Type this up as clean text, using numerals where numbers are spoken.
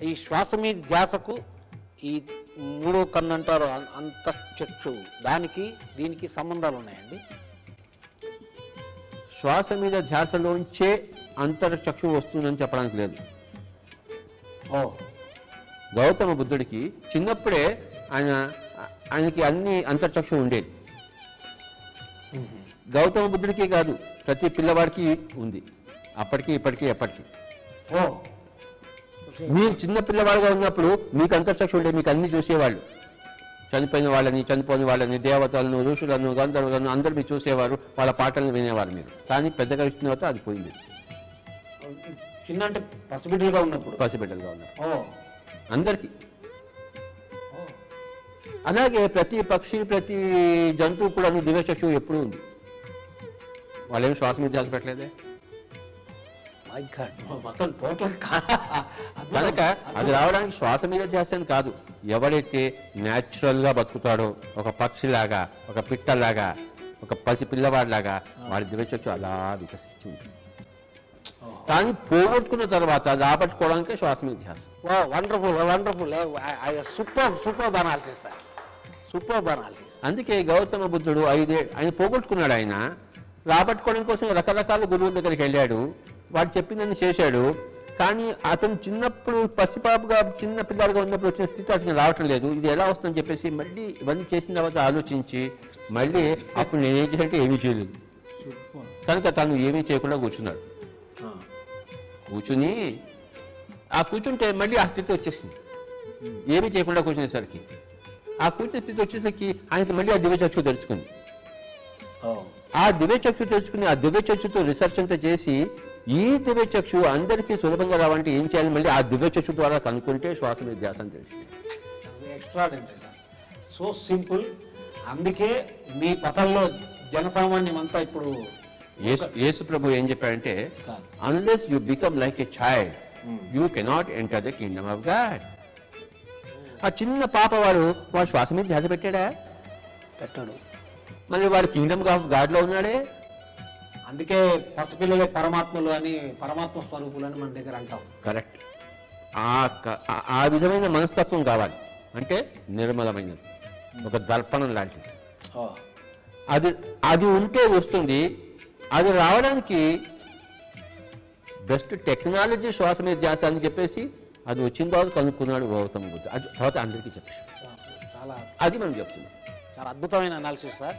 ఈ శ్వాస మీద ధ్యాసకు ఈ మూడో కన్ను అంటారు అంతఃచక్షు, దానికి దీనికి సంబంధాలు ఉన్నాయండి? శ్వాస మీద ధ్యాసలోంచే అంతర్చక్షు వస్తుందని చెప్పడానికి లేదు. ఓ గౌతమ బుద్ధుడికి చిన్నప్పుడే ఆయనకి అన్ని అంతర్చక్షు ఉండేది. గౌతమ బుద్ధుడికి కాదు, ప్రతి పిల్లవాడికి ఉంది, అప్పటికి ఇప్పటికీ ఎప్పటికీ. ఓ మీరు చిన్న పిల్లవాడుగా ఉన్నప్పుడు మీకు అంతర్చక్షు ఉండేది, మీకు అన్ని చూసేవాళ్ళు. చనిపోయిన వాళ్ళని, చనిపోయిన వాళ్ళని, దేవతలను, ఋషులను, గంధర్వులను అందరూ మీరు చూసేవారు, వాళ్ళ పాటలను వినేవారు మీరు. కానీ పెద్దగా ఇచ్చిన తర్వాత అది పోయింది. చిన్న అంటే పసిబిడ్డలుగా ఉన్నప్పుడు? పసిబిడ్డలుగా ఉన్నారు ఓ అందరికీ. అలాగే ప్రతి పక్షి, ప్రతి జంతువు కూడా దివ్యచక్షు ఎప్పుడూ ఉంది. వాళ్ళేమి శ్వాస మీద ధ్యాస పెట్టలేదే. మొత్తం టోటల్ కనుక అది రావడానికి శ్వాస మీద ధ్యాస అని కాదు. ఎవరైతే న్యాచురల్గా బతుకుతాడో, ఒక పక్షిలాగా, ఒక పిట్టలాగా, ఒక పసి పిల్లవాడిలాగా, వాడి దివ్యచక్షు అలా వికసించి ఉంటుంది. కానీ పోగొట్టుకున్న తర్వాత రాబట్టుకోవడానికే శ్వాస మీద ధ్యాస. Wonderful wonderful, super analysis sir, super analysis. అందుకే గౌతమ బుద్ధుడు ఆయన పోగొట్టుకున్నాడు. ఆయన రాబట్టుకోవడం కోసం రకరకాల గురువుల దగ్గరికి వెళ్ళాడు, వాడు చెప్పిందని చేశాడు. కానీ అతను చిన్నప్పుడు పసిపాపుగా, చిన్న పిల్లాడుగా ఉన్నప్పుడు వచ్చిన స్థితి అతను రావటం లేదు. ఇది ఎలా వస్తుందని చెప్పేసి మళ్ళీ ఇవన్నీ చేసిన తర్వాత ఆలోచించి మళ్ళీ అప్పుడు నేనేం చేయాలంటే ఏమీ చేయలేదు. కనుక తను ఏమీ చేయకుండా కూర్చున్నాడు. కూర్చుంటే మళ్ళీ ఆ స్థితి వచ్చేసింది. ఏమీ చేయకుండా కూర్చునేసరికి, ఆ కూర్చునే స్థితి వచ్చేసరికి ఆయనకి మళ్ళీ ఆ దివ్యచక్షు తెరుచుకుంది. ఆ దివ్యచక్షు తెరుచుకుని ఆ దివ్యచక్షుతో రీసెర్చ్ అంతా చేసి, ఈ దివ్యచక్షు అందరికీ సులభంగా రావాలంటే ఏం చేయాలి, మళ్ళీ ఆ దివ్యచక్షు ద్వారా కనుక్కుంటే శ్వాస మీద ధ్యాస అని తెలిసింది. Extraordinary sir, so simple. అందుకే మీ పథంలో జనసామాన్యం అంతా ఇప్పుడు యేసు ప్రభు ఏం చెప్పాడంటే, unless you become like a child you cannot enter the Kingdom of God. ఆ చిన్న పాప వాడు శ్వాస మీద ధ్యాస పెట్టాడా? పెట్టాడు. మళ్ళీ వాడు కింగ్డమ్ ఆఫ్ గాడ్ లో ఉన్నాడే. అందుకే పసిపిల్లలే పరమాత్మలు అని, పరమాత్మ స్వరూపులు అని మన దగ్గర అంటాం. కరెక్ట్. ఆ విధమైన మనస్తత్వం కావాలి. అంటే నిర్మలమైనది, ఒక దర్పణం లాంటిది. అది ఉంటే వస్తుంది. అది రావడానికి బెస్ట్ టెక్నాలజీ శ్వాస మీద ధ్యాస అని చెప్పేసి అది వచ్చిన తర్వాత కనుక్కున్నాడు గౌతమ బుద్ధుడు. అది తర్వాత అందరికీ చెప్పేసి, చాలా అది మనం చెప్తున్నాం. చాలా అద్భుతమైన అనాలిసిస్ సార్.